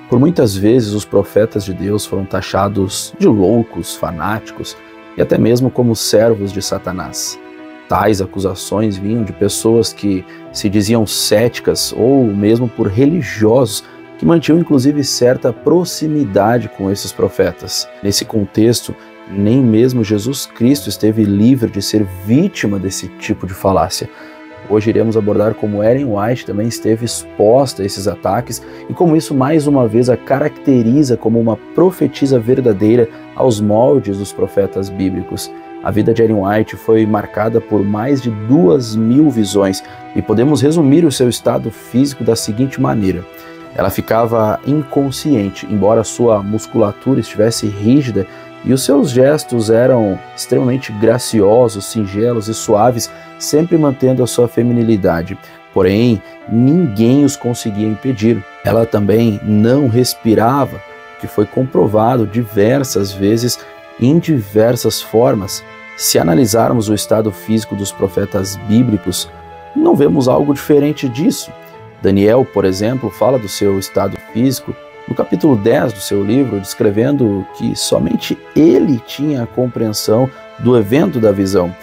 Por muitas vezes os profetas de Deus foram taxados de loucos, fanáticos e até mesmo como servos de Satanás. Tais acusações vinham de pessoas que se diziam céticas ou mesmo por religiosos que mantinham inclusive certa proximidade com esses profetas. Nesse contexto, nem mesmo Jesus Cristo esteve livre de ser vítima desse tipo de falácia. Hoje iremos abordar como Ellen White também esteve exposta a esses ataques e como isso mais uma vez a caracteriza como uma profetisa verdadeira aos moldes dos profetas bíblicos. A vida de Ellen White foi marcada por mais de 2.000 visões e podemos resumir o seu estado físico da seguinte maneira. Ela ficava inconsciente, embora sua musculatura estivesse rígida e os seus gestos eram extremamente graciosos, singelos e suaves, sempre mantendo a sua feminilidade. Porém, ninguém os conseguia impedir. Ela também não respirava, o que foi comprovado diversas vezes em diversas formas. Se analisarmos o estado físico dos profetas bíblicos, não vemos algo diferente disso. Daniel, por exemplo, fala do seu estado físico no capítulo 10 do seu livro, descrevendo que somente ele tinha a compreensão do evento da visão,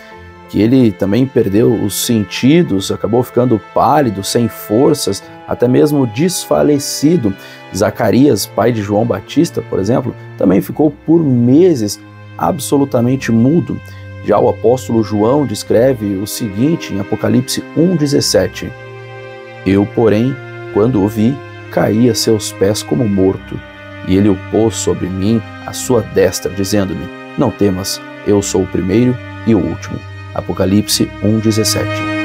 que ele também perdeu os sentidos, acabou ficando pálido, sem forças, até mesmo desfalecido. Zacarias, pai de João Batista, por exemplo, também ficou por meses absolutamente mudo. Já o apóstolo João descreve o seguinte em Apocalipse 1,17: Eu, porém, quando o vi, caí a seus pés como morto, e ele o pôs sobre mim à sua destra, dizendo-me: Não temas, eu sou o primeiro e o último. Apocalipse 1,17.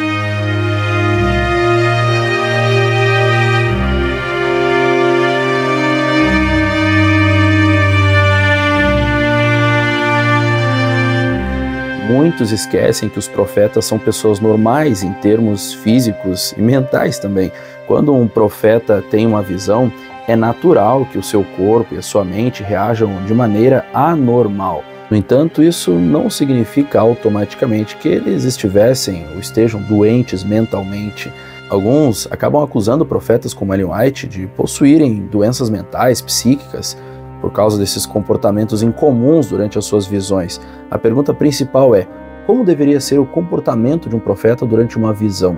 Muitos esquecem que os profetas são pessoas normais em termos físicos e mentais também. Quando um profeta tem uma visão, é natural que o seu corpo e a sua mente reajam de maneira anormal. No entanto, isso não significa automaticamente que eles estivessem ou estejam doentes mentalmente. Alguns acabam acusando profetas como Ellen White de possuírem doenças mentais, psíquicas, por causa desses comportamentos incomuns durante as suas visões. A pergunta principal é: como deveria ser o comportamento de um profeta durante uma visão?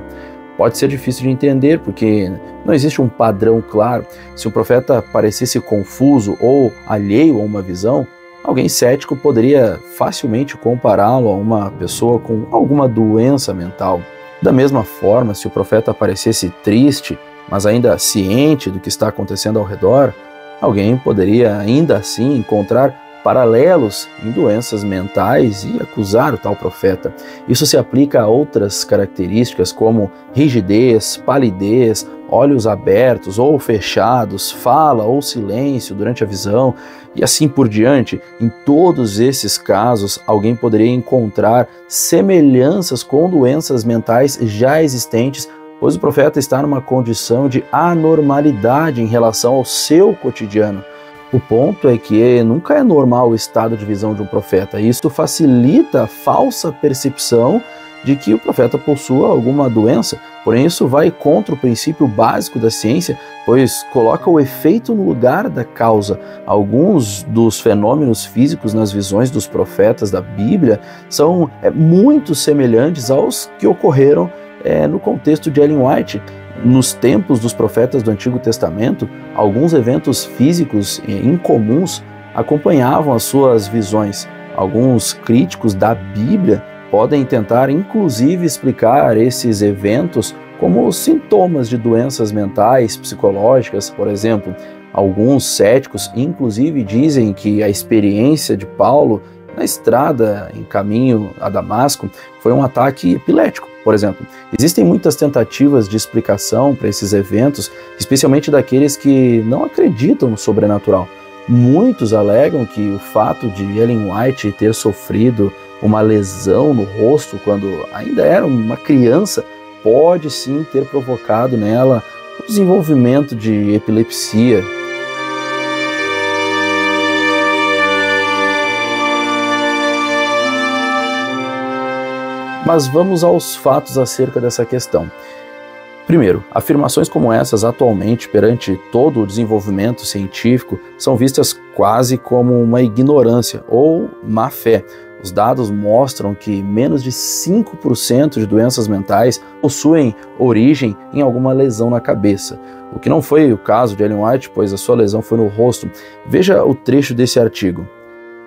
Pode ser difícil de entender, porque não existe um padrão claro. Se o profeta parecesse confuso ou alheio a uma visão, alguém cético poderia facilmente compará-lo a uma pessoa com alguma doença mental. Da mesma forma, se o profeta parecesse triste, mas ainda ciente do que está acontecendo ao redor, alguém poderia ainda assim encontrar paralelos em doenças mentais e acusar o tal profeta. Isso se aplica a outras características como rigidez, palidez, olhos abertos ou fechados, fala ou silêncio durante a visão e assim por diante. Em todos esses casos, alguém poderia encontrar semelhanças com doenças mentais já existentes, pois o profeta está numa condição de anormalidade em relação ao seu cotidiano. O ponto é que nunca é normal o estado de visão de um profeta. Isso facilita a falsa percepção de que o profeta possua alguma doença. Porém, isso vai contra o princípio básico da ciência, pois coloca o efeito no lugar da causa. Alguns dos fenômenos físicos nas visões dos profetas da Bíblia são muito semelhantes aos que ocorreram no contexto de Ellen White. Nos tempos dos profetas do Antigo Testamento, alguns eventos físicos incomuns acompanhavam as suas visões. Alguns críticos da Bíblia podem tentar, inclusive, explicar esses eventos como sintomas de doenças mentais, psicológicas, por exemplo. Alguns céticos, inclusive, dizem que a experiência de Paulo na estrada em caminho a Damasco foi um ataque epilético, por exemplo. Existem muitas tentativas de explicação para esses eventos, especialmente daqueles que não acreditam no sobrenatural. Muitos alegam que o fato de Ellen White ter sofrido uma lesão no rosto quando ainda era uma criança pode sim ter provocado nela o desenvolvimento de epilepsia. Mas vamos aos fatos acerca dessa questão. Primeiro, afirmações como essas atualmente, perante todo o desenvolvimento científico, são vistas quase como uma ignorância ou má fé. Os dados mostram que menos de 5% de doenças mentais possuem origem em alguma lesão na cabeça, o que não foi o caso de Ellen White, pois a sua lesão foi no rosto. Veja o trecho desse artigo.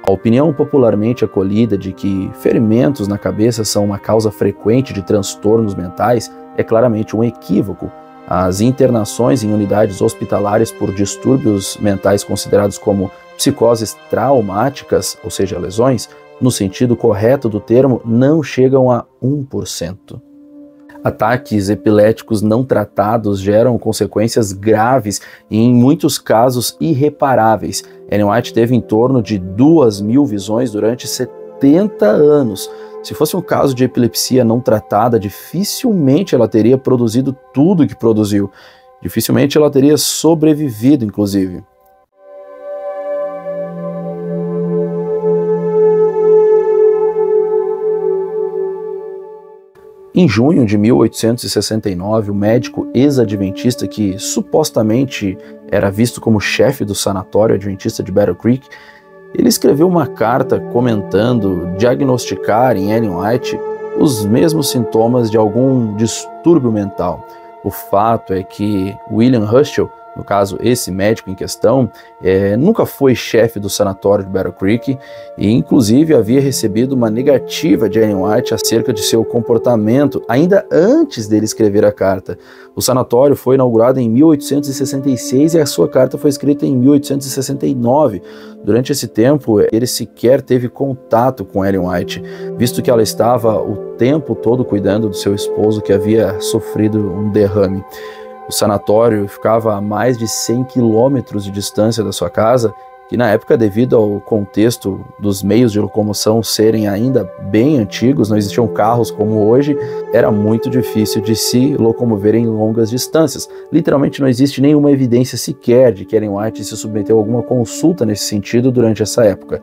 A opinião popularmente acolhida de que ferimentos na cabeça são uma causa frequente de transtornos mentais é claramente um equívoco. As internações em unidades hospitalares por distúrbios mentais considerados como psicoses traumáticas, ou seja, lesões, no sentido correto do termo, não chegam a 1%. Ataques epiléticos não tratados geram consequências graves e, em muitos casos, irreparáveis. Ellen White teve em torno de 2.000 visões durante 70 anos. Se fosse um caso de epilepsia não tratada, dificilmente ela teria produzido tudo o que produziu. Dificilmente ela teria sobrevivido, inclusive. Em junho de 1869, o médico ex-adventista, que supostamente era visto como chefe do sanatório adventista de Battle Creek, ele escreveu uma carta comentando diagnosticar em Ellen White os mesmos sintomas de algum distúrbio mental. O fato é que William Herschel, no caso esse médico em questão, nunca foi chefe do sanatório de Battle Creek e inclusive havia recebido uma negativa de Ellen White acerca de seu comportamento ainda antes dele escrever a carta. O sanatório foi inaugurado em 1866 e a sua carta foi escrita em 1869. Durante esse tempo, ele sequer teve contato com Ellen White, visto que ela estava o tempo todo cuidando do seu esposo que havia sofrido um derrame. O sanatório ficava a mais de 100 quilômetros de distância da sua casa, que na época, devido ao contexto dos meios de locomoção serem ainda bem antigos, não existiam carros como hoje, era muito difícil de se locomover em longas distâncias. Literalmente não existe nenhuma evidência sequer de que Ellen White se submeteu a alguma consulta nesse sentido durante essa época.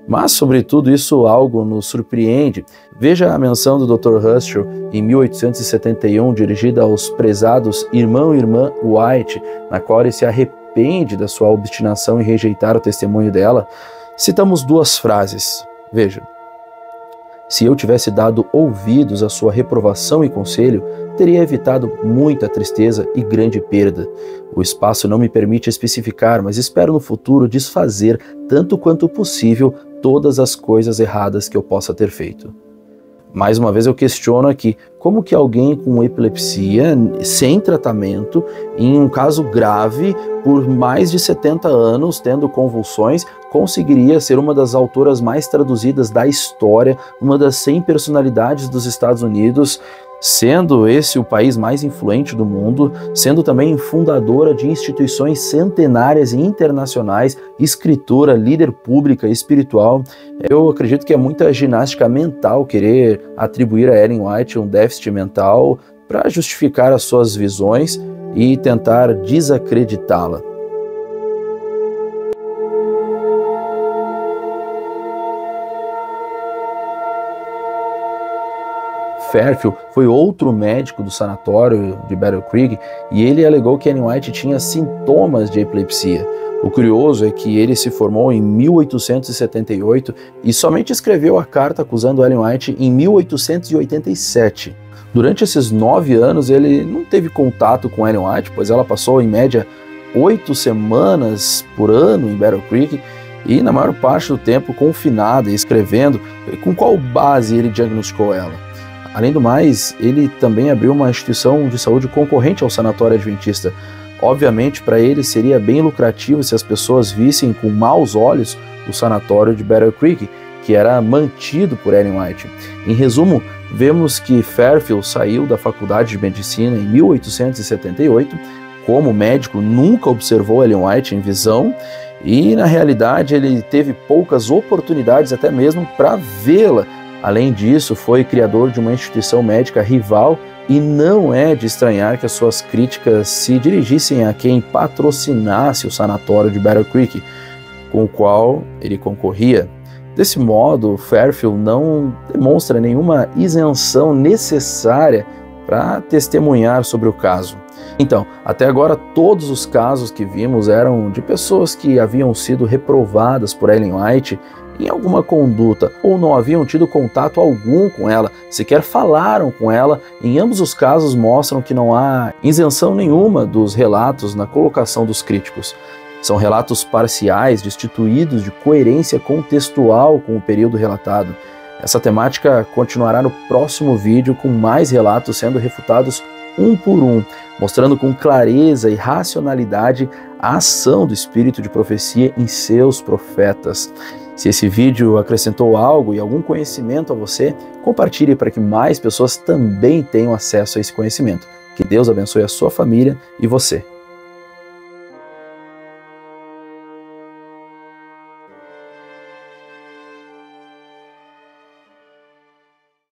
Mas, sobretudo, isso algo nos surpreende. Veja a menção do Dr. Herschel em 1871, dirigida aos prezados irmão e irmã White, na qual ele se arrepende da sua obstinação em rejeitar o testemunho dela. Citamos duas frases. Veja. Se eu tivesse dado ouvidos à sua reprovação e conselho, teria evitado muita tristeza e grande perda. O espaço não me permite especificar, mas espero no futuro desfazer, tanto quanto possível, todas as coisas erradas que eu possa ter feito. Mais uma vez eu questiono aqui, como que alguém com epilepsia, sem tratamento, em um caso grave, por mais de 70 anos, tendo convulsões, conseguiria ser uma das autoras mais traduzidas da história, uma das 100 personalidades dos Estados Unidos, sendo esse o país mais influente do mundo, sendo também fundadora de instituições centenárias e internacionais, escritora, líder pública, espiritual. Eu acredito que é muita ginástica mental querer atribuir a Ellen White um déficit mental para justificar as suas visões e tentar desacreditá-la. Fairfield foi outro médico do sanatório de Battle Creek e ele alegou que Ellen White tinha sintomas de epilepsia. O curioso é que ele se formou em 1878 e somente escreveu a carta acusando Ellen White em 1887. Durante esses 9 anos ele não teve contato com Ellen White, pois ela passou em média 8 semanas por ano em Battle Creek e na maior parte do tempo confinada e escrevendo. Com qual base ele diagnosticou ela? Além do mais, ele também abriu uma instituição de saúde concorrente ao sanatório adventista. Obviamente, para ele seria bem lucrativo se as pessoas vissem com maus olhos o sanatório de Battle Creek, que era mantido por Ellen White. Em resumo, vemos que Fairfield saiu da faculdade de medicina em 1878. Como médico, nunca observou Ellen White em visão e, na realidade, ele teve poucas oportunidades até mesmo para vê-la. Além disso, foi criador de uma instituição médica rival e não é de estranhar que as suas críticas se dirigissem a quem patrocinasse o sanatório de Battle Creek, com o qual ele concorria. Desse modo, Fairfield não demonstra nenhuma isenção necessária para testemunhar sobre o caso. Então, até agora todos os casos que vimos eram de pessoas que haviam sido reprovadas por Ellen White em alguma conduta ou não haviam tido contato algum com ela, sequer falaram com ela. Em ambos os casos mostram que não há isenção nenhuma dos relatos na colocação dos críticos. São relatos parciais, destituídos de coerência contextual com o período relatado. Essa temática continuará no próximo vídeo com mais relatos sendo refutados um por um, mostrando com clareza e racionalidade a ação do espírito de profecia em seus profetas. Se esse vídeo acrescentou algo e algum conhecimento a você, compartilhe para que mais pessoas também tenham acesso a esse conhecimento. Que Deus abençoe a sua família e você.